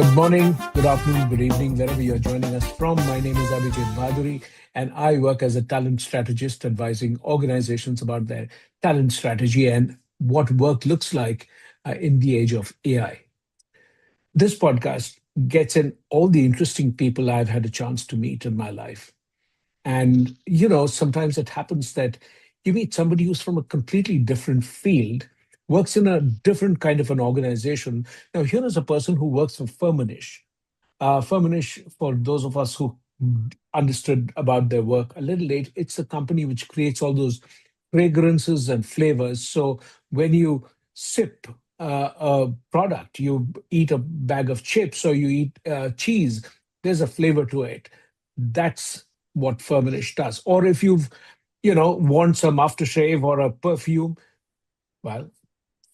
Good morning, good afternoon, good evening, wherever you're joining us from. My name is Abhijit Bhaduri, and I work as a talent strategist advising organizations about their talent strategy and what work looks like in the age of AI. This podcast gets in all the interesting people I've had a chance to meet in my life. And, sometimes it happens that you meet somebody who's from a completely different field, works in a different kind of an organization. Now, here is a person who works for Firminish. Firminish, for those of us who understood about their work a little late, it's a company which creates all those fragrances and flavors. So when you sip a product, you eat a bag of chips or you eat cheese, there's a flavor to it. That's what Firminish does. Or if you've, want some aftershave or a perfume, well,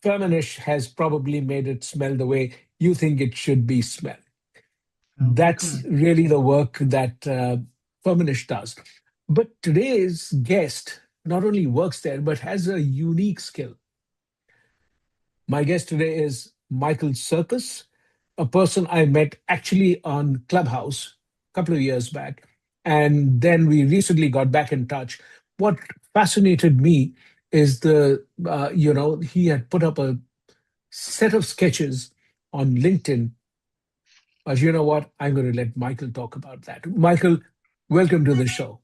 Firminish has probably made it smell the way you think it should be smelled. That's Okay. really the work that Firminish does. But today's guest not only works there, but has a unique skill. My guest today is Mikel Cirkus, a person I met actually on Clubhouse a couple of years back. And then we recently got back in touch. What fascinated me is he had put up a set of sketches on LinkedIn. But you know what? I'm going to let Michael talk about that. Michael, welcome to the show.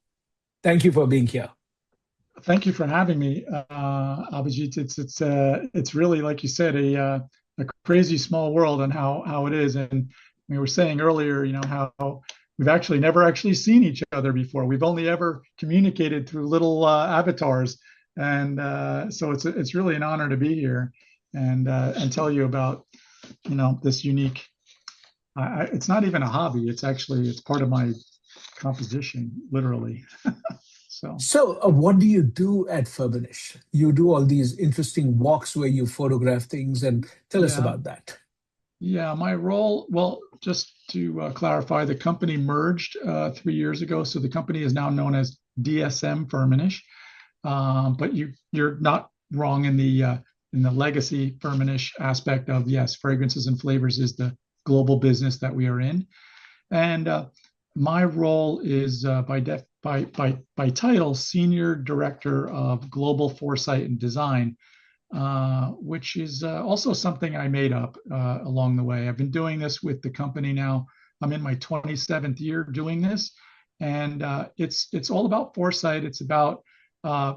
Thank you for being here. Thank you for having me, Abhijit. It's really like you said a crazy small world and how it is. And we were saying earlier, how we've actually never actually seen each other before. We've only ever communicated through little avatars, and so it's really an honor to be here and tell you about this unique. It's not even a hobby. It's part of my composition, literally. So. So, what do you do at Furnish? You do all these interesting walks where you photograph things, and tell us Yeah, about that. yeah. My role, well, just to clarify, the company merged 3 years ago, so the company is now known as DSM Firmenich. But you're not wrong in the legacy Firmenich aspect of, yes, fragrances and flavors is the global business that we are in, and my role is by title Senior Director of Global Foresight and Design, which is also something I made up along the way. I've been doing this with the company now. I'm in my 27th year doing this, and it's all about foresight. It's about uh,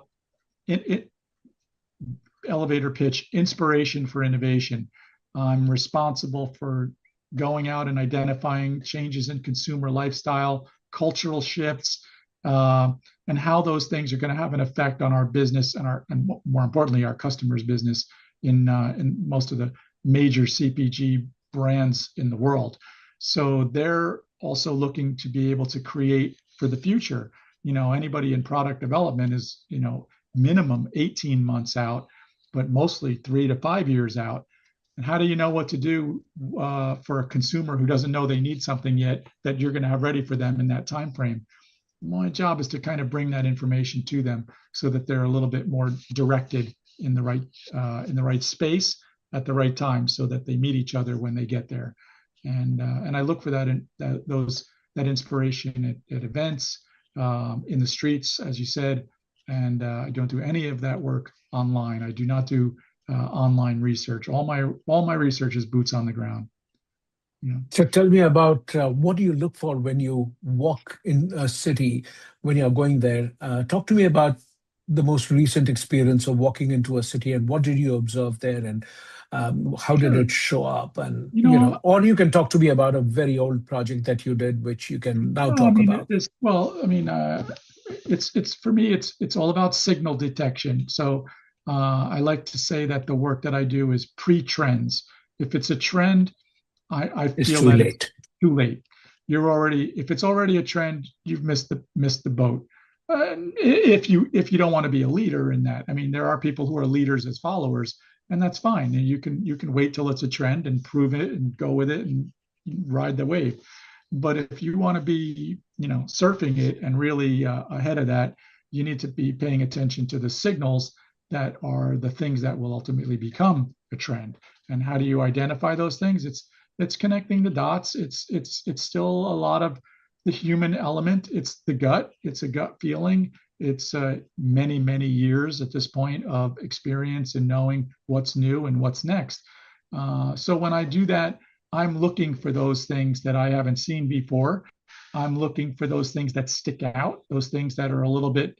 it, elevator pitch, inspiration for innovation. I'm responsible for going out and identifying changes in consumer lifestyle, cultural shifts, uh, and how those things are going to have an effect on our business and more importantly, our customers' business in most of the major CPG brands in the world. So they're also looking to be able to create for the future. Anybody in product development is, minimum 18 months out, but mostly 3 to 5 years out. And how do you know what to do for a consumer who doesn't know they need something yet that you're going to have ready for them in that time frame? My job is to kind of bring that information to them so that they're a little bit more directed in the right space at the right time, so that they meet each other when they get there. And I look for that inspiration at events, in the streets, as you said. And I don't do any of that work online. I do not do online research. All my research is boots on the ground. You know. So, tell me about what do you look for when you walk in a city when you're going there? Talk to me about the most recent experience of walking into a city and what did you observe there and how did Sure. it show up? And, You know, or you can talk to me about a very old project that you did, which you can now well, I talk mean, about. it's for me, it's all about signal detection. So I like to say that the work that I do is pre-trends. If it's a trend, I It's feel too that it's late. too late. If it's already a trend, you've missed the boat. If you don't want to be a leader in that, I mean, there are people who are leaders as followers, and that's fine. And you can wait till it's a trend and prove it and go with it and ride the wave. But if you want to be, surfing it and really ahead of that, you need to be paying attention to the signals that are the things that will ultimately become a trend. And how do you identify those things? it's connecting the dots. It's still a lot of the human element. It's the gut. It's a gut feeling. It's many years at this point of experience and knowing what's new and what's next. So when I do that, I'm looking for those things that I haven't seen before. I'm looking for those things that stick out, those things that are a little bit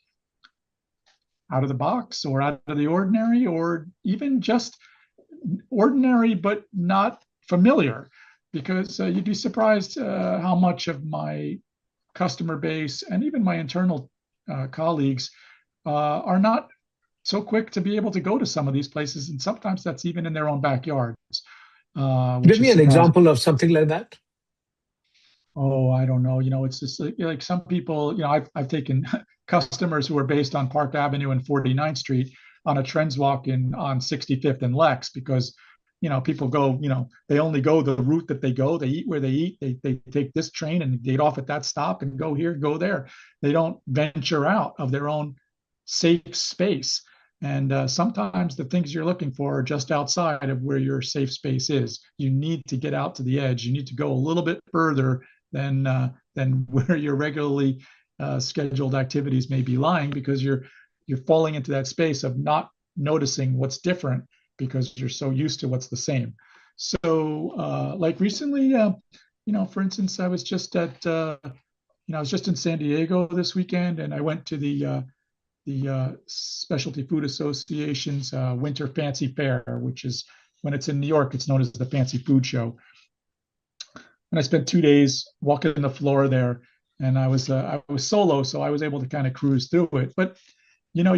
out of the box or out of the ordinary, or even just ordinary but not familiar. Because you'd be surprised how much of my customer base and even my internal colleagues are not so quick to be able to go to some of these places. And sometimes that's even in their own backyards, Give which me is an surprising. example of something like that. Oh, I don't know. It's just like some people, I've taken customers who are based on Park Avenue and 49th Street on a Trends Walk in on 65th and Lex because, people go, they only go the route that they go. They eat where they eat. They take this train and get off at that stop and go here, go there. They don't venture out of their own safe space. And sometimes the things you're looking for are just outside of where your safe space is. You need to get out to the edge. You need to go a little bit further than where your regularly scheduled activities may be lying because you're falling into that space of not noticing what's different because you're so used to what's the same. So, like recently, for instance, I was just in San Diego this weekend, and I went to the Specialty Food Association's Winter Fancy Fair, which is when it's in New York, it's known as the Fancy Food Show. And I spent 2 days walking the floor there, and I was solo, so I was able to kind of cruise through it. But you know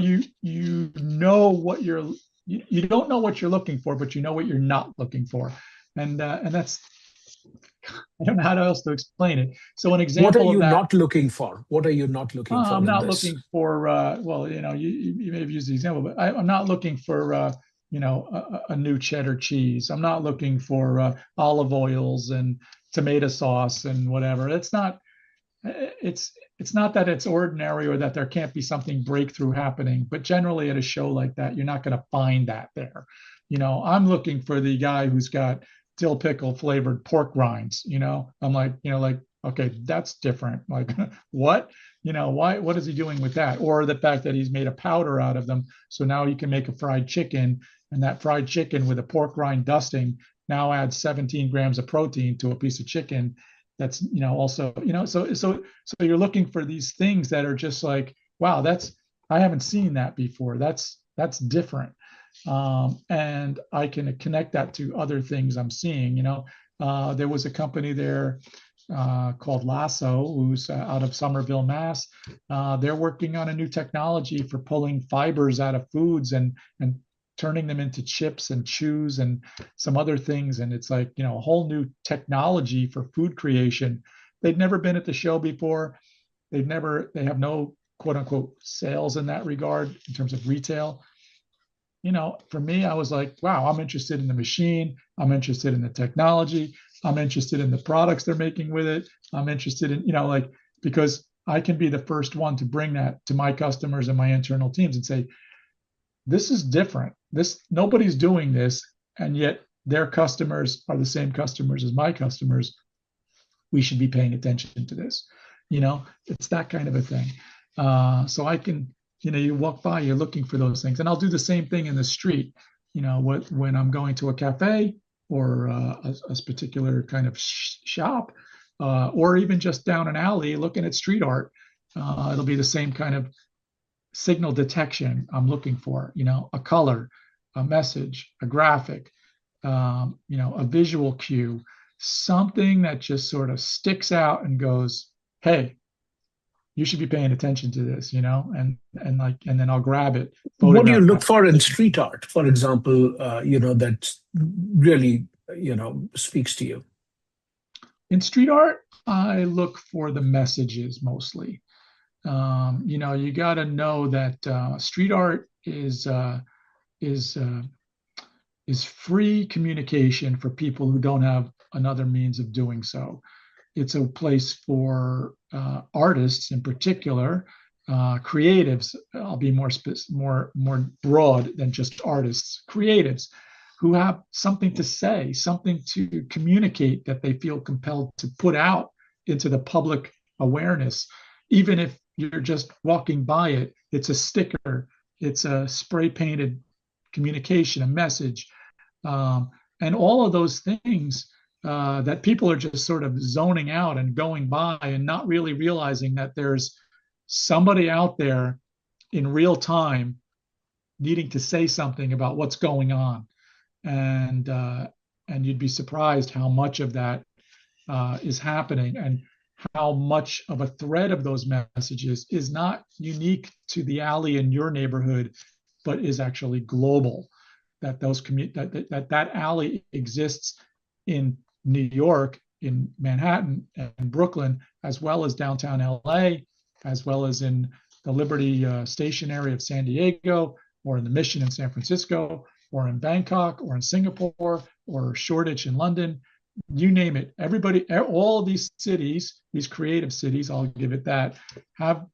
what you don't know what you're looking for, but you know what you're not looking for, and that's I don't know how else to explain it. So an What are example of you that. not looking for? What are you not looking I'm for in not this? looking for, well, you may have used the example, but I'm not looking for, a new cheddar cheese. I'm not looking for olive oils and tomato sauce and whatever. It's not that it's ordinary or that there can't be something breakthrough happening, but generally at a show like that, you're not going to find that there. I'm looking for the guy who's got dill pickle flavored pork rinds. I'm like, okay, that's different. Like, what? Why? What is he doing with that? Or the fact that he's made a powder out of them, so now you can make a fried chicken, and that fried chicken with a pork rind dusting now adds 17 grams of protein to a piece of chicken that's also so you're looking for these things that are just like, wow, that's I haven't seen that before. That's different. And I can connect that to other things I'm seeing. There was a company there called Lasso, who's out of Somerville, Mass. They're working on a new technology for pulling fibers out of foods and turning them into chips and chews and some other things. And it's like, a whole new technology for food creation. They'd never been at the show before. They have no quote unquote sales in that regard in terms of retail. For me, I was like, wow, I'm interested in the machine. I'm interested in the technology. I'm interested in the products they're making with it. I'm interested in, like, because I can be the first one to bring that to my customers and my internal teams and say, this is different. Nobody's doing this, and yet their customers are the same customers as my customers. We should be paying attention to this. It's that kind of a thing. So I can, you walk by, you're looking for those things, and I'll do the same thing in the street. When I'm going to a cafe or a particular kind of shop, or even just down an alley looking at street art. It'll be the same kind of signal detection I'm looking for, a color, a message, a graphic, a visual cue, something that just sort of sticks out and goes, hey, you should be paying attention to this, and then I'll grab it, What do you photograph look for in it. street art, for example, that really, speaks to you? In street art, I look for the messages mostly. You got to know that street art is is free communication for people who don't have another means of doing so. It's a place for artists in particular, creatives. I'll be more broad than just artists. Creatives who have something to say, something to communicate that they feel compelled to put out into the public awareness. Even if you're just walking by it, it's a sticker, it's a spray painted communication, a message, and all of those things that people are just sort of zoning out and going by and not really realizing that there's somebody out there in real time needing to say something about what's going on. And you'd be surprised how much of that is happening, and how much of a thread of those messages is not unique to the alley in your neighborhood, but is actually global. That that alley exists in New York, in Manhattan and Brooklyn, as well as downtown LA, as well as in the Liberty Station area of San Diego, or in the Mission in San Francisco, or in Bangkok, or in Singapore, or Shoreditch in London. You name it. Everybody, all of these cities, these creative cities, I'll give it that, have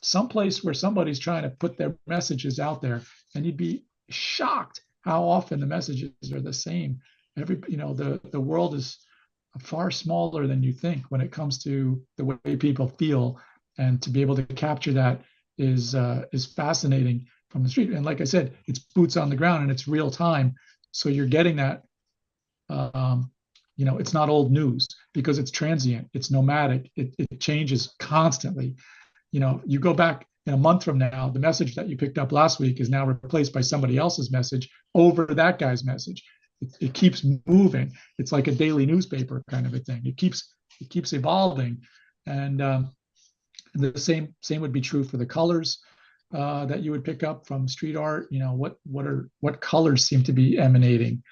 some place where somebody's trying to put their messages out there, and you'd be shocked how often the messages are the same. The world is far smaller than you think when it comes to the way people feel, and to be able to capture that is fascinating from the street. And like I said, it's boots on the ground and it's real time, so you're getting that. It's not old news because it's transient, it's nomadic, it changes constantly. You go back in a month from now, the message that you picked up last week is now replaced by somebody else's message over that guy's message. It keeps moving. It's like a daily newspaper kind of a thing. It keeps evolving, and the same would be true for the colors that you would pick up from street art. What colors seem to be emanating.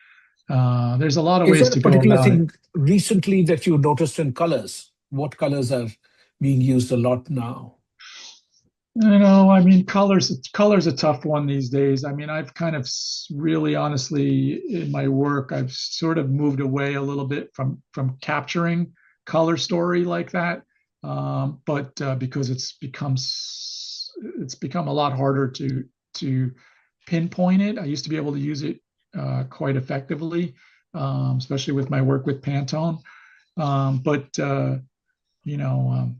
There's a lot of Is ways there a to go particular about it. thing recently that you noticed in colors? What colors are being used a lot now? I mean, color's a tough one these days. I mean, I've kind of really honestly in my work, I've sort of moved away a little bit from capturing color story like that. But because it's become a lot harder to pinpoint it. I used to be able to use it quite effectively, especially with my work with Pantone. But you know,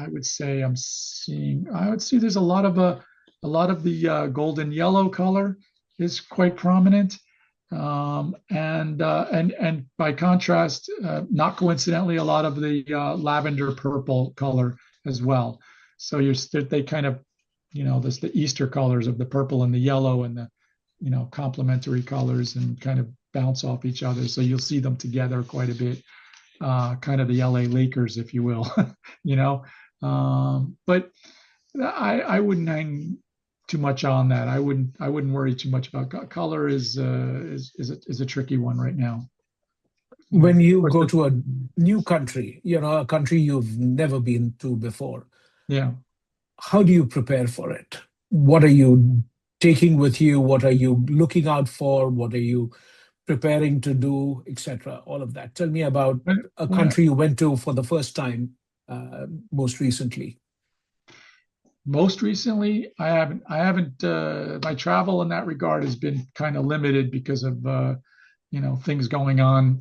I would say I would see there's a lot of the golden yellow color is quite prominent. And by contrast, not coincidentally, a lot of the lavender purple color as well. So they kind of, there's the Easter colors of the purple and the yellow, and the complementary colors, and kind of bounce off each other. So you'll see them together quite a bit, kind of the LA Lakers, if you will, you know. But I wouldn't hang too much on that. I wouldn't worry too much about color. Is a tricky one right now. When Of you course, go to a new country, a country you've never been to before, yeah. how do you prepare for it? What are you taking with you? What are you looking out for? What are you preparing to do, etc.? All of that. Tell me about a Well, country you went to for the first time most recently. most recently, I haven't. My travel in that regard has been kind of limited because of things going on,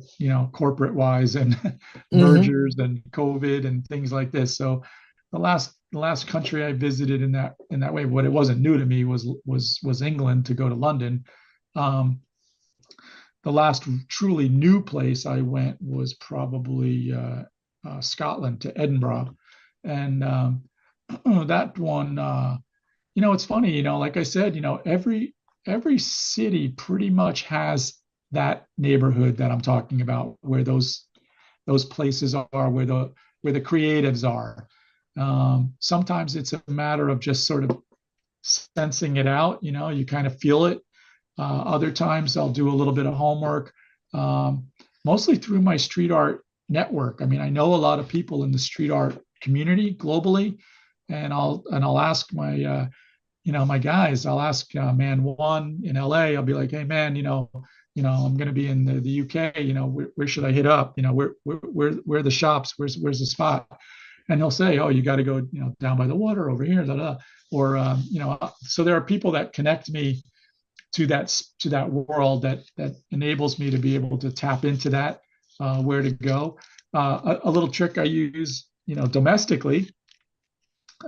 corporate wise, and Hmm. mergers and COVID and things like this. So the last country I visited in that way, but it wasn't new to me, was England, to go to London. Um, the last truly new place I went was probably Scotland, to Edinburgh, and that one. It's funny, like I said, every city pretty much has that neighborhood that I'm talking about, where those places are, where the creatives are. Sometimes it's a matter of just sort of sensing it out. You kind of feel it. Other times I'll do a little bit of homework, mostly through my street art network. I mean, I know a lot of people in the street art community globally, and I'll ask my guys. I'll ask man one in LA. I'll be like, hey man, I'm going to be in the UK. Where should I hit up? Where are the shops? Where's the spot? And he'll say, oh, you got to go, down by the water over here, da, da. Or so there are people that connect me to that world that enables me to be able to tap into that, where to go. A little trick I use, domestically,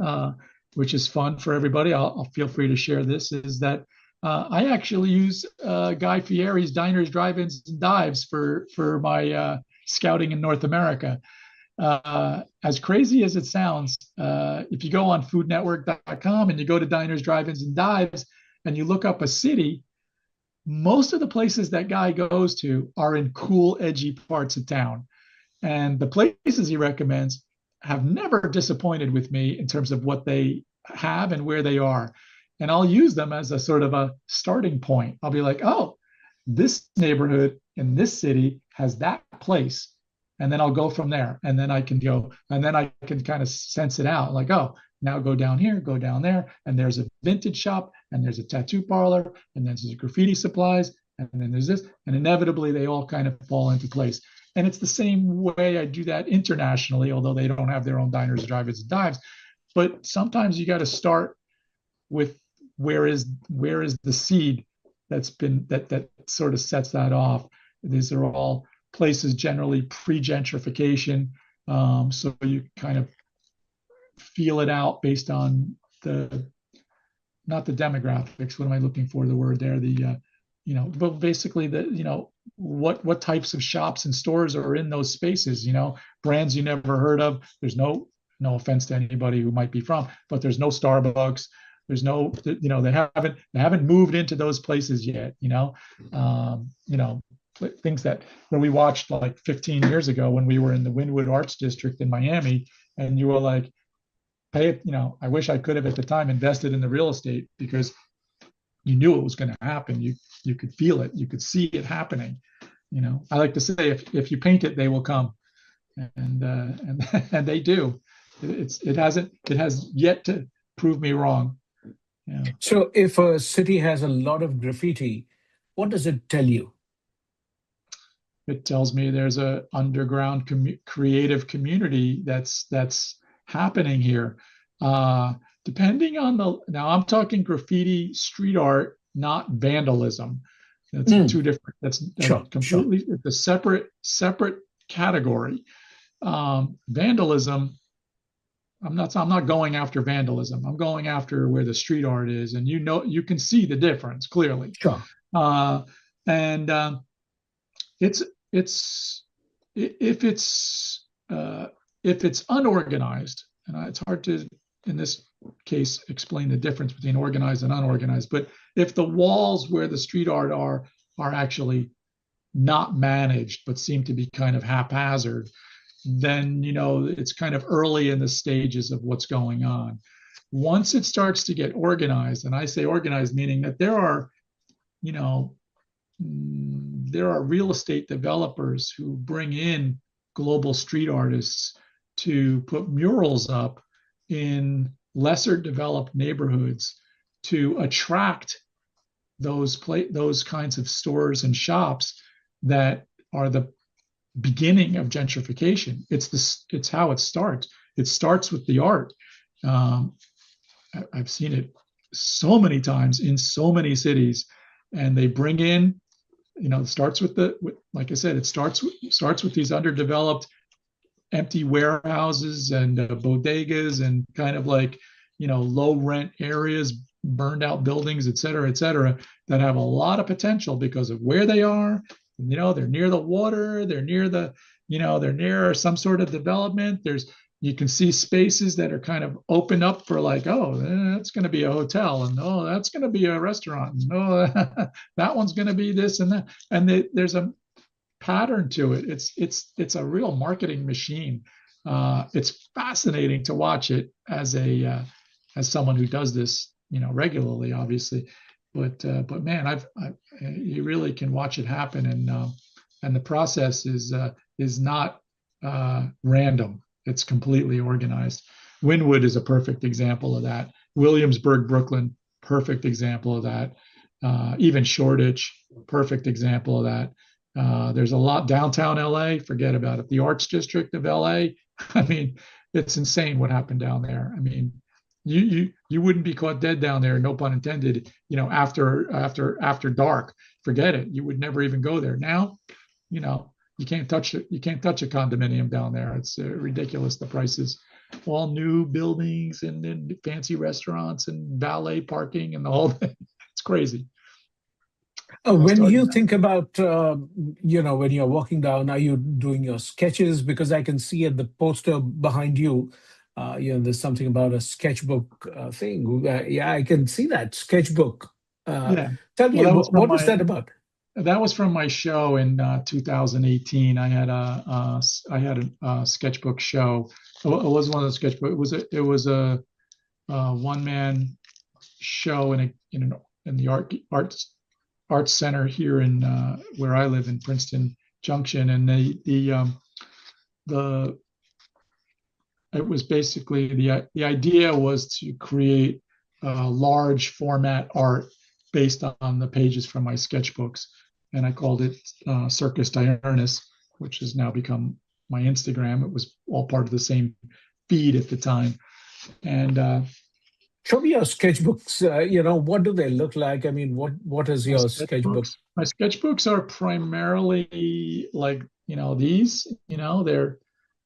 uh, which is fun for everybody. I'll feel free to share this. Is that I actually use Guy Fieri's Diners, Drive-ins, and Dives for my scouting in North America. As crazy as it sounds, if you go on foodnetwork.com and you go to Diners, Drive-ins, and Dives and you look up a city, most of the places that guy goes to are in cool, edgy parts of town. And the places he recommends have never disappointed with me in terms of what they have and where they are. And I'll use them as a sort of a starting point. I'll be like, oh, this neighborhood in this city has that place. And then I'll go from there. And then I can go, and then I can kind of sense it out like, oh, now go down here, go down there. And there's a vintage shop, and there's a tattoo parlor, and then there's graffiti supplies, and then there's this. And inevitably, they all kind of fall into place. And it's the same way I do that internationally, although they don't have their own diners, drive-ins, and dives. But sometimes you got to start with where is the seed that sort of sets that off. These are all places generally pre-gentrification, so you kind of feel it out based on the not the demographics. What am I looking for? The word there. But basically what types of shops and stores are in those spaces. Brands you never heard of. There's no offense to anybody who might be from, but there's no Starbucks. There's no, they haven't moved into those places yet. Things that when we watched like 15 years ago when we were in the Wynwood Arts District in Miami, and you were like, hey, I wish I could have at the time invested in the real estate because you knew it was going to happen. You could feel it. You could see it happening. I like to say if you paint it, they will come, and and they do. It has yet to prove me wrong. Yeah. So if a city has a lot of graffiti, what does it tell you? It tells me there's a underground creative community that's happening here. Depending on now I'm talking graffiti street art, not vandalism. That's two different. That's Sure, sure. completely it's a separate category. Vandalism. I'm not going after vandalism. I'm going after where the street art is, and you can see the difference clearly. Sure. And it's it's if it's if it's unorganized, and it's hard to in this case explain the difference between organized and unorganized. But if the walls where the street art are actually not managed but seem to be kind of haphazard, then it's kind of early in the stages of what's going on. Once it starts to get organized, and I say organized meaning that there are real estate developers who bring in global street artists to put murals up in lesser developed neighborhoods to attract those kinds of stores and shops that are the beginning of gentrification. It's how it starts. It starts with the art. I've seen it so many times in so many cities, and they bring in, it starts like I said, it starts with these underdeveloped, empty warehouses and bodegas and kind of like low rent areas, burned out buildings, et cetera, that have a lot of potential because of where they are. They're near the water, they're near some sort of development. You can see spaces that are kind of open up for like, oh, that's going to be a hotel, and oh, that's going to be a restaurant, and oh, that one's going to be this and that, and there's a pattern to it. It's a real marketing machine. It's fascinating to watch it as someone who does this, regularly, obviously. But man, you really can watch it happen, and the process is not random. It's completely organized. Wynwood is a perfect example of that. Williamsburg, Brooklyn, perfect example of that. Even Shoreditch, perfect example of that. There's a lot downtown LA. Forget about it. The Arts District of LA. I mean, it's insane what happened down there. I mean, you wouldn't be caught dead down there, no pun intended, after dark. Forget it. You would never even go there. Now, you can't touch it. You can't touch a condominium down there. It's ridiculous, the prices. All new buildings and fancy restaurants and valet parking and all that. It's crazy. So When starting you think about, when you're walking down, are you doing your sketches? Because I can see at the poster behind you, there's something about a sketchbook thing. Yeah, I can see that sketchbook. Uh, Yeah. Tell Well, me, what was that about? that was from my show in 2018. I had a sketchbook show. It was one of the sketchbook. It was a one man show in the arts center here in where I live in Princeton Junction, and the it was basically the idea was to create large format art based on the pages from my sketchbooks, and I called it Circus Diurnus, which has now become my Instagram. It was all part of the same feed at the time, and Show me your sketchbooks. What do they look like? I mean, what is my your sketchbook? sketchbooks are primarily like these.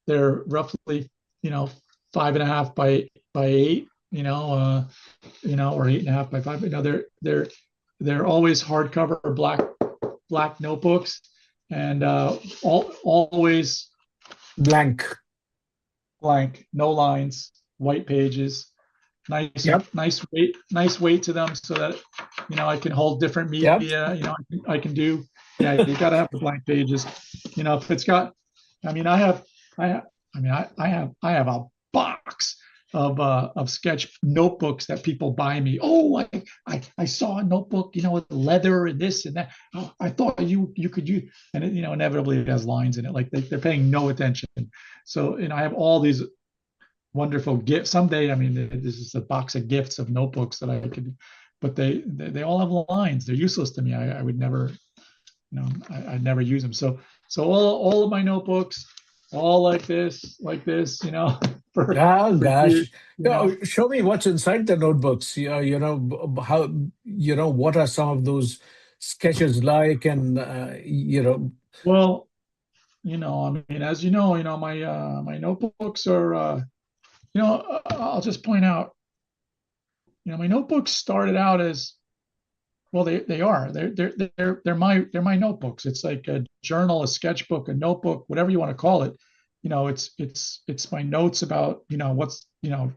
They're roughly, you know, 5.5 by 8, or 8.5 by 5. They're always hardcover or black notebooks, and always Blank. blank, no lines, white pages. Nice, Yep. nice weight to them, so that I can hold different Yep. media. I can do. Yeah, you got to have the blank pages. If it's got, I mean, I have, I mean, I have a box of sketch notebooks that people buy me. Oh, I saw a notebook, with leather and this and that. Oh, I thought you could use, and inevitably it has lines in it. Like they're paying no attention. So, I have all these wonderful gifts. Someday, I mean, this is a box of gifts of notebooks that I could, but they all have lines. They're useless to me. I would never, I'd never use them. So all of my notebooks, all like this, Oh for years, gosh. you know. Show me what's inside the notebooks. How, what are some of those sketches like? And, Well, I mean, as my notebooks are, I'll just point out, my notebooks started out as, well, they are. They're my notebooks. It's like a journal, a sketchbook, a notebook, whatever you want to call it. It's my notes about what's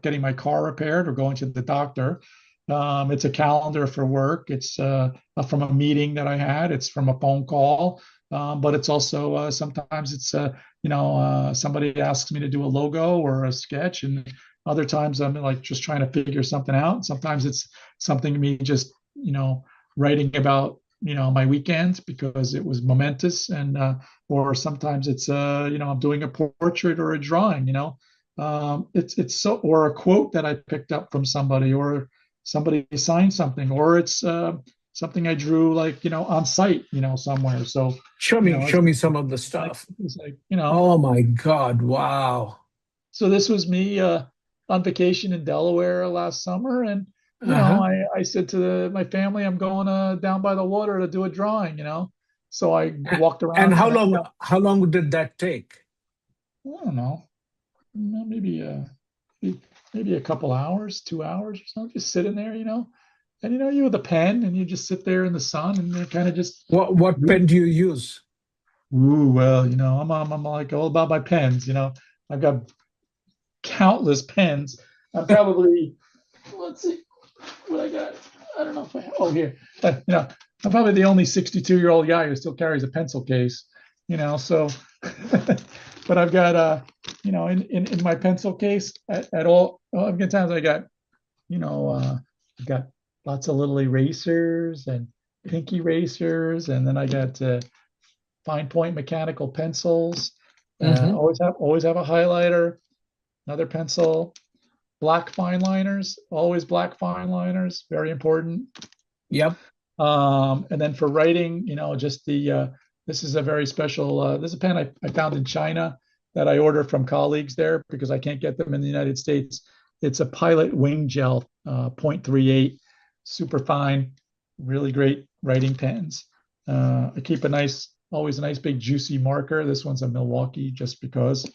getting my car repaired or going to the doctor. It's a calendar for work. It's from a meeting that I had. It's from a phone call. But it's also sometimes it's somebody asks me to do a logo or a sketch, and other times I'm like just trying to figure something out. Sometimes it's something me just writing about my weekend because it was momentous, and or sometimes it's I'm doing a portrait or a drawing. It's so, or a quote that I picked up from somebody, or somebody signed something, or it's something I drew, like on site somewhere. So show me some of the it's like stuff. it's like Oh my God. Wow. so this was me on vacation in Delaware last summer, and Uh-huh. I said to my family, I'm going down by the water to do a drawing. So I A- walked And around, and how long did that take? I don't know, maybe maybe a couple hours, 2 hours or something, just sitting there, and you with a pen, and you just sit there in the sun, and you kind of just, What pen do you use? ooh, well, I'm like all about my pens. I've got countless pens. I'm probably, let's see what I got. I don't know if oh, here. I'm probably the only 62-year-old guy who still carries a pencil case, so, but I've got, in my pencil case at all good times, I got, I've got lots of little erasers and pink erasers, and then I got fine point mechanical pencils. Hmm. Always have a highlighter, another pencil, black fine liners, always black fine liners, very important. Yep. And then for writing, just this is a very special, this is a pen I found in China that I order from colleagues there because I can't get them in the United States. it's a Pilot Wing Gel 0.38, super fine, really great writing pens. I keep always a nice big juicy marker. This one's a Milwaukee just because.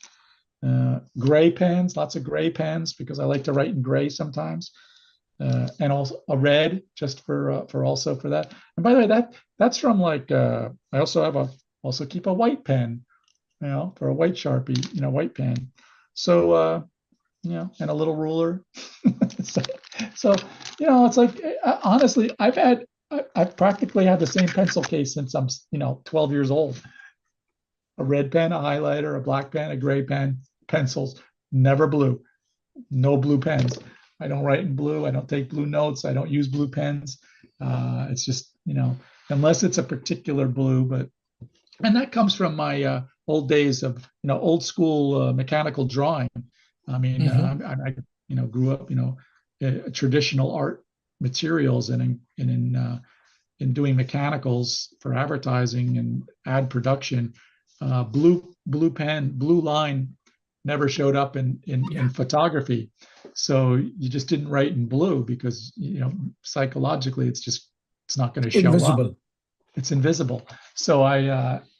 Gray pens, lots of gray pens because I like to write in gray sometimes. And also a red just for also for that. And by the way, that's from like I also keep a white pen, for a white Sharpie, white pen. So and a little ruler. so, so it's like honestly, I've practically had the same pencil case since I'm 12 years old. A red pen, a highlighter, a black pen, a gray pen, pencils, never blue, no blue pens. I don't write in blue. I don't take blue notes. I don't use blue pens. It's just, unless it's a particular blue, and that comes from my old days of, old school mechanical drawing. I mean, Hmm. grew up, traditional art materials and in doing mechanicals for advertising and ad production. Blue line never showed up in Yeah, photography. So you just didn't write in blue because psychologically it's not going to show up. invisible. It's invisible. So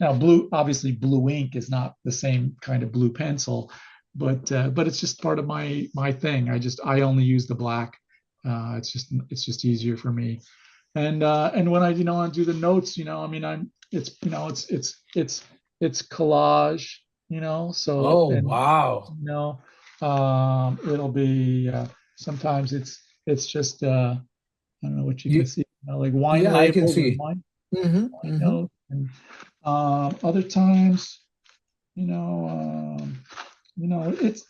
now obviously blue ink is not the same kind of blue pencil, but it's just part of my thing. I only use the black. It's just easier for me. And when I do the notes, I mean it's collage, so Oh, and wow. you know it'll be sometimes it's just I don't know what you can You, see, like wine yeah, I can labels and see. wine Hmm. Hmm. notes, and other times, you know, it's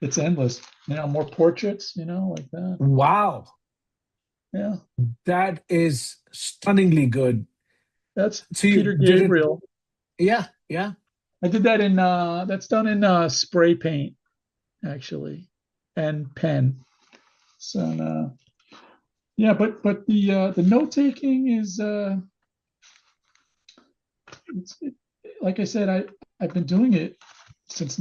it's endless. More portraits, like that. Wow. Yeah, That is stunningly good. that's So you Peter did it. Gabriel. Yeah, yeah. I did that that's done in spray paint actually, and pen. So yeah, but the note taking is it, like I said, I've been doing it since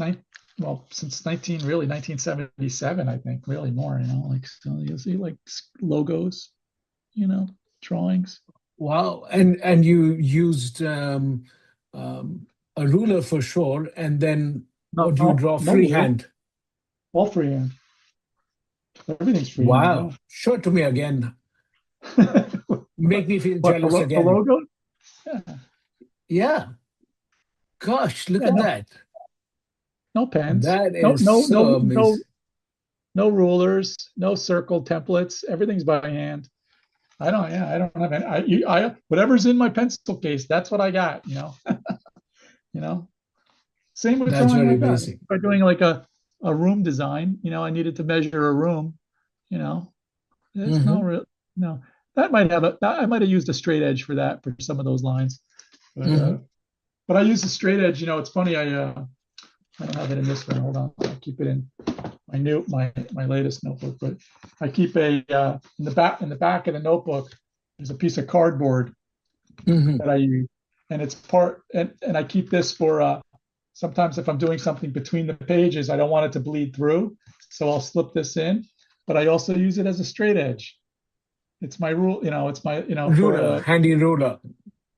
since 1977, I think, really more, like, so you'll see like logos, you know, drawings. Wow. And you used um, a ruler for sure, and then No, what you draw no ruler, freehand. all freehand. Everything's freehand. Wow. Yeah. Show it to me again. Make me feel What jealous the again. logo? Yeah, Yeah. Gosh, look at yeah. that. No pens. That No, is no, so no, no, amazing. no rulers. No circle templates. Everything's by hand. I don't have any. Whatever's in my pencil case, that's what I got. You know. Same with That's drawing very like that. basic. By doing like a room design, I needed to measure a room. You know, there's no Hmm. real no. I might have used a straight edge for that for some of those lines, but uh, Hmm. but I use a straight edge. It's funny. I don't have it in this one. Hold on, I keep it in my latest notebook, but I keep in the back of the notebook. There's a piece of cardboard Hmm. that I use, and it's part and I keep this for sometimes if I'm doing something between the pages, I don't want it to bleed through, so I'll slip this in. But I also use it as a straight edge. It's my rule, it's my for Ruler, a handy ruler.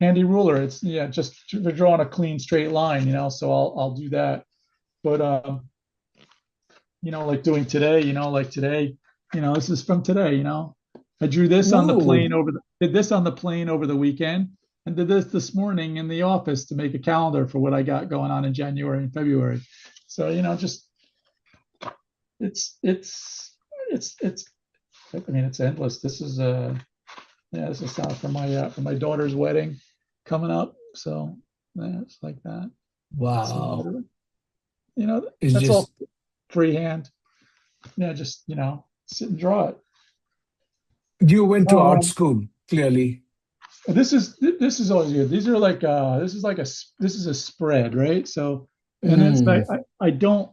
handy ruler. It's just for drawing a clean straight line, so I'll do that. But like doing today, like today, this is from today, I drew this on the plane Ooh, did this on the plane over the weekend, and did this morning in the office to make a calendar for what I got going on in January and February. So, just it's I mean, it's endless. This is for my daughter's wedding coming up. So yeah, it's like that. It's wow. It's that's all just, freehand. Yeah, just sit and draw it. you went to art Um, school, clearly. this is always good. These are like this is a spread, right? So, and it's Mm, like I don't.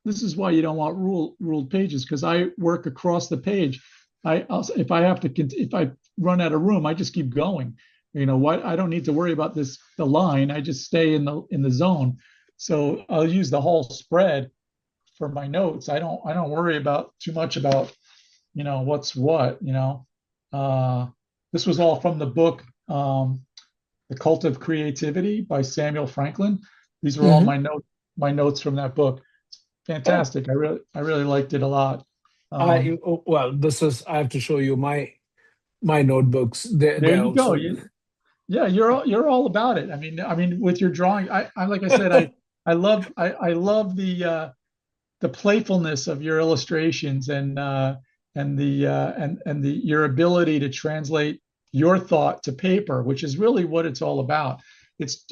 This is why you don't want ruled pages, because I work across the page. If I have to if I run out of room, I just keep going. What, I don't need to worry about the line. I just stay in the zone. So I'll use the whole spread for my notes. I don't worry about too much about what's what. Uh, this was all from the book The Cult of Creativity by Samuel Franklin. These were all Mhm. my notes from that book. Oh, Fantastic. I really liked it a lot. Um, well, this is, I have to show you my notebooks. there They're you go. also. Yeah, you're all about it. I mean, with your drawing, I like I said, I love the playfulness of your illustrations and the your ability to translate your thought to paper, which is really what it's all about. It's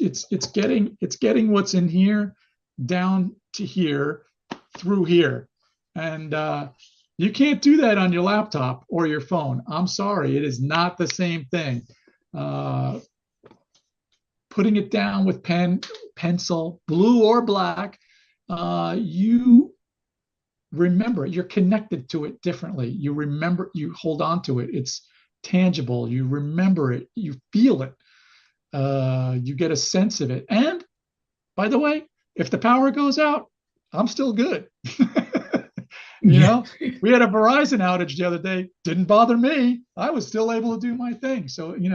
getting what's in here down to here through here, and you can't do that on your laptop or your phone. I'm sorry, it is not the same thing. Uh, Putting it down with pen, pencil, blue or black, you remember it. You're connected to it differently. You remember, you hold on to it. It's tangible. You remember it. You feel it. You get a sense of it. And by the way, if the power goes out, I'm still good. you Yeah. know, we had a Verizon outage the other day. Didn't bother me. I was still able to do my thing. So and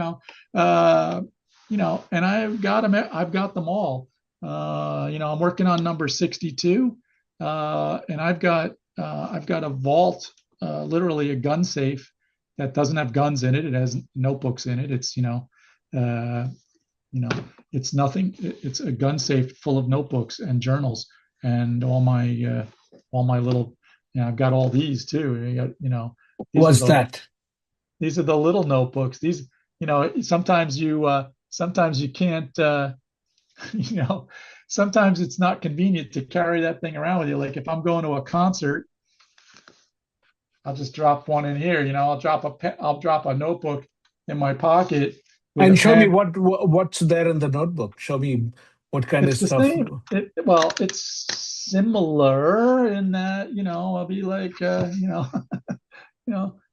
I've got them. I've got them all. I'm working on number 62, and I've got a vault, literally a gun safe that doesn't have guns in it. It has notebooks in it. It's uh, you know, it's nothing. It's a gun safe full of notebooks and journals and all my little. I've got all these too. These are What's the that? these are the little notebooks. These, sometimes you can't. You know, Sometimes it's not convenient to carry that thing around with you. Like if I'm going to a concert, I'll just drop one in here. I'll drop a notebook in my pocket with a And show me pen. what's there in the notebook. Show me what kind of It's the stuff. same. Well, it's similar in that, I'll be like,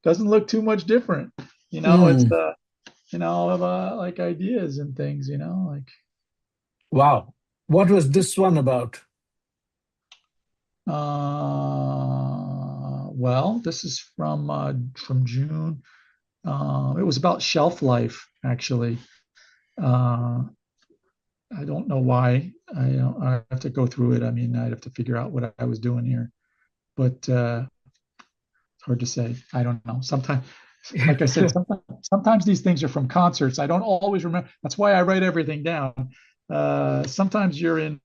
doesn't look too much different. It's Mm, like ideas and things, like, wow. What was this one about? well, this is from June. It was about shelf life, actually. Uh, I don't know why. I have to go through it. I mean, I'd have to figure out what I was doing here, but it's hard to say. I don't know. Sometimes, like I said, sometimes these things are from concerts. I don't always remember. That's why I write everything down. Sometimes you're in,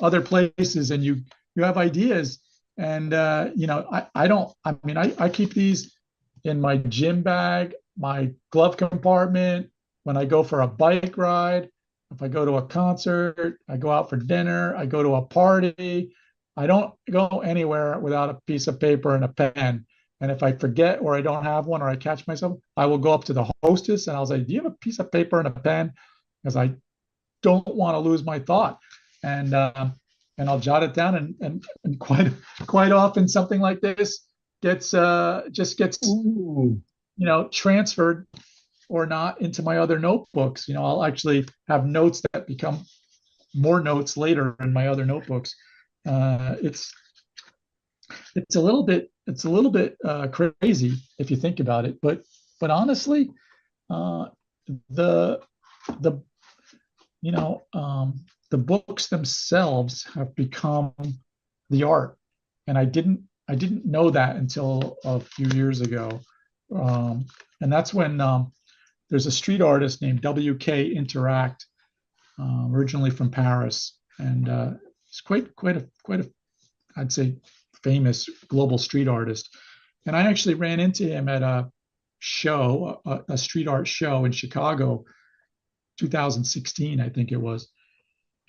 other places and you have ideas, and I don't. I mean, I keep these in my gym bag, my glove compartment, when I go for a bike ride, if I go to a concert, I go out for dinner, I go to a party. I don't go anywhere without a piece of paper and a pen. And if I forget or I don't have one or I catch myself, I will go up to the hostess and I'll say, "Do you have a piece of paper and a pen?" Because I don't want to lose my thought. And and I'll jot it down, and quite often something like this just gets Ooh. transferred or not into my other notebooks. I'll actually have notes that become more notes later in my other notebooks. It's a little bit crazy if you think about it, but honestly, uh, the the you know the books themselves have become the art, and I didn't know that until a few years ago, and that's when there's a street artist named W.K. Interact, originally from Paris, and it's quite a I'd say famous global street artist. And I actually ran into him at a show, a street art show in Chicago, 2016, I think it was.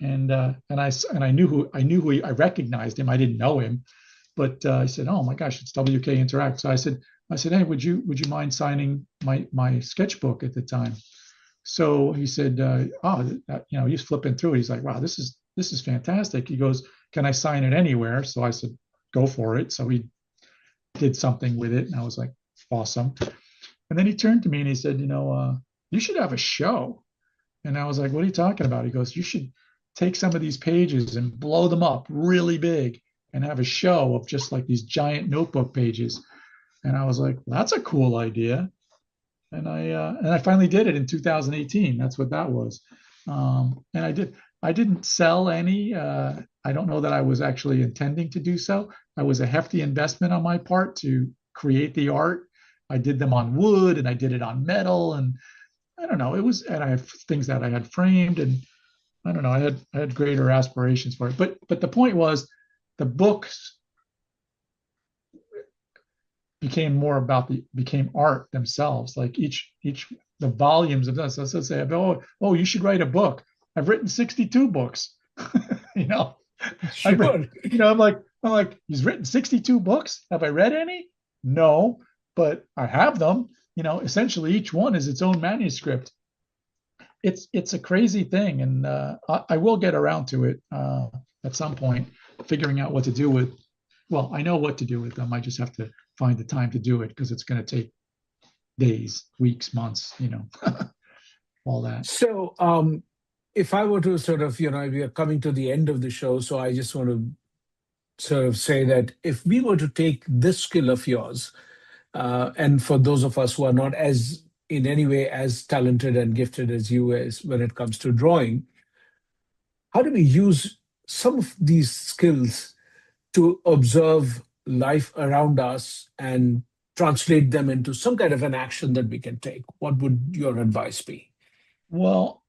And I knew who I recognized him. I didn't know him, but I said, "Oh my gosh, it's WK Interact." So I said, "Hey, would you mind signing my sketchbook at the time?" So he said, "Oh, he's flipping through it. He's like, wow, this is fantastic." He goes, "Can I sign it anywhere?" So I said, "Go for it." So he did something with it, and I was like, "Awesome." And then he turned to me and he said, "You should have a show." And I was like, "What are you talking about?" He goes, "You should take some of these pages and blow them up really big and have a show of just like these giant notebook pages. And I was like, well, that's a cool idea. And I finally did it in 2018. That's what that was. And I did. I didn't sell any. I don't know that I was actually intending to do so. I was a hefty investment on my part to create the art. I did them on wood and I did it on metal, and I don't know. It was, and I have things that I had framed, and I don't know. I had greater aspirations for it. But the point was, the books became more about became art themselves. Like each the volumes of this. So let's say, oh, you should write a book. I've written 62 books. you know, I've read, Sure. I'm like, he's written 62 books. Have I read any? No, but I have them. Essentially each one is its own manuscript. It's a crazy thing, and I will get around to it at some point, figuring out what to do with. Well, I know what to do with them. I just have to find the time to do it because it's going to take days, weeks, months, all that. So, if I were to sort of, we are coming to the end of the show, so I just want to sort of say that if we were to take this skill of yours, and for those of us who are not as in any way as talented and gifted as you is when it comes to drawing, how do we use some of these skills to observe life around us and translate them into some kind of an action that we can take? What would your advice be? Well,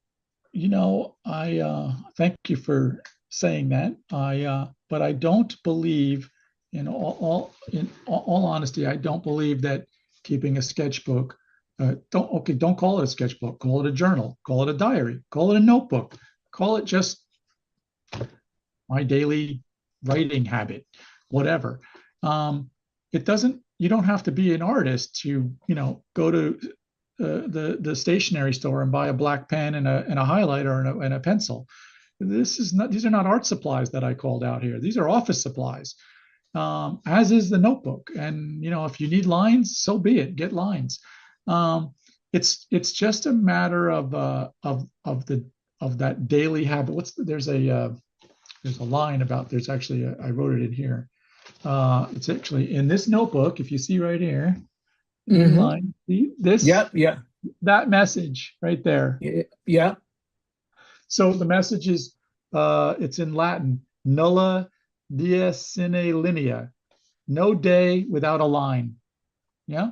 I thank you for saying that. But I don't believe, in all honesty, I don't believe that keeping a sketchbook. Don't call it a sketchbook. Call it a journal. Call it a diary. Call it a notebook. Call it just my daily writing habit, whatever. It doesn't. You don't have to be an artist to, go to the stationery store and buy a black pen and a highlighter and a pencil. These are not art supplies that I called out here. These are office supplies, as is the notebook. And if you need lines, so be it. Get lines. It's just a matter of that daily habit. There's a line about. I wrote it in here. It's actually in this notebook. If you see right here, in Hmm. line, see this, Yeah, yeah, that message right there. yeah, yeah. So the message is, it's in Latin, nulla dia sine linea, no day without a line. Yeah.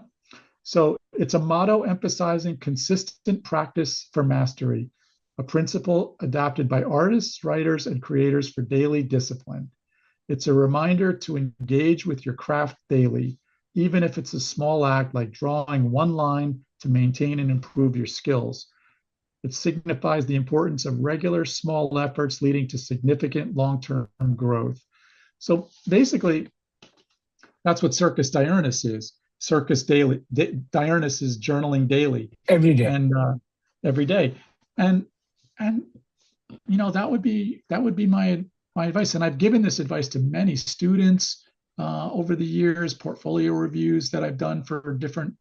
So it's a motto emphasizing consistent practice for mastery, a principle adopted by artists, writers, and creators for daily discipline. It's a reminder to engage with your craft daily, even if it's a small act like drawing one line to maintain and improve your skills. It signifies the importance of regular small efforts leading to significant long term growth. So basically, that's what Circus Diurnus is. Circus Daily. Diurnus is journaling daily Every day. and every day. And and that would be my advice. And I've given this advice to many students over the years, portfolio reviews that I've done for different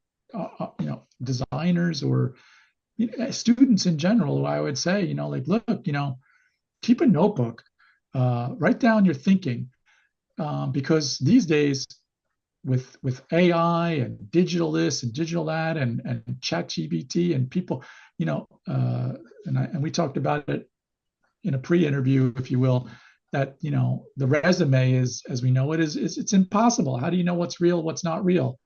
designers or students in general. I would say, like, look, keep a notebook, write down your thinking, because these days with AI and digital this and digital that and chat GBT and people, and we talked about it in a pre-interview, if you will, that the resume is, as we know it, is it's impossible. How do you know what's real, what's not real?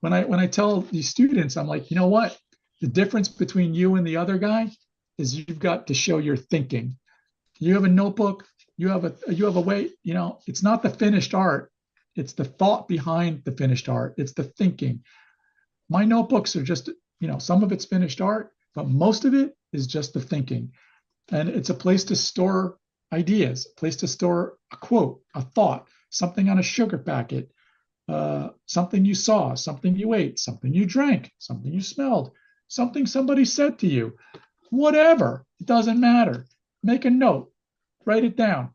When I tell these students, I'm like, you know what? The difference between you and the other guy is you've got to show your thinking. You have a notebook, you have a way, it's not the finished art, it's the thought behind the finished art, it's the thinking. My notebooks are just, some of it's finished art, but most of it is just the thinking. And it's a place to store ideas, a place to store a quote, a thought, something on a sugar packet, something you saw, something you ate, something you drank, something you smelled, something somebody said to you, whatever. It doesn't matter. Make a note, write it down.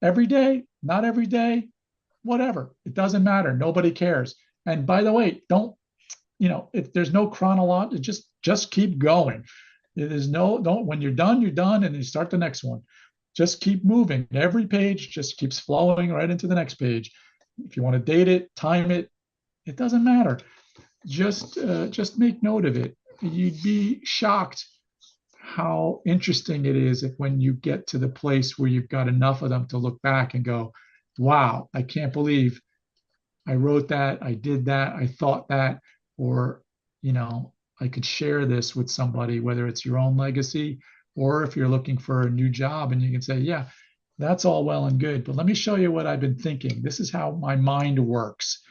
Every day, not every day, whatever. It doesn't matter. Nobody cares. And by the way, if there's no chronology, just keep going. There's no, don't, when you're done, and you start the next one. just keep moving. Every page just keeps flowing right into the next page. If you want to date it, time it, it doesn't matter. Just make note of it. You'd be shocked how interesting it is when you get to the place where you've got enough of them to look back and go, wow, I can't believe I wrote that, I did that, I thought that, or, I could share this with somebody, whether it's your own legacy or if you're looking for a new job and you can say, yeah, that's all well and good, but let me show you what I've been thinking. This is how my mind works.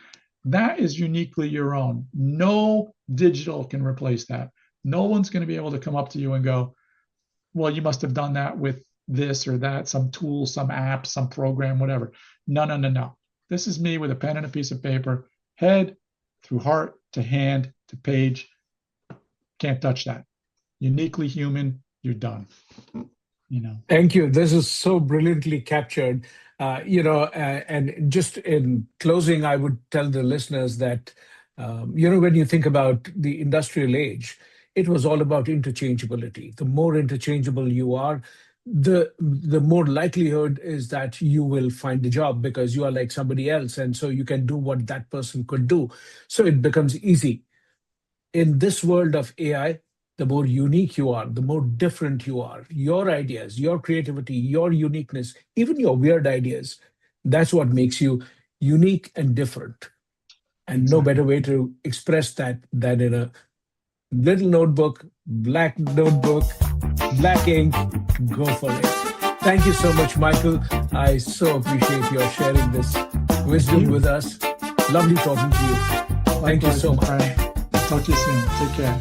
That is uniquely your own. No digital can replace that. No one's going to be able to come up to you and go, well, you must have done that with this or that, some tool, some app, some program, whatever. No, no, no, no. This is me with a pen and a piece of paper, head through heart to hand to page. Can't touch that. Uniquely human, you're done. Thank you. This is so brilliantly captured. And just in closing, I would tell the listeners that, when you think about the industrial age, it was all about interchangeability. The more interchangeable you are, the more likelihood is that you will find a job because you are like somebody else. And so you can do what that person could do. So it becomes easy. In this world of AI, the more unique you are, the more different you are, your ideas, your creativity, your uniqueness, even your weird ideas, that's what makes you unique and different. And no better way to express that than in a little notebook, black notebook, black ink, go for it. Thank you so much, Michael. I so appreciate your sharing this wisdom with us. Lovely talking to you. Thank you so much. Talk to you soon. Take care.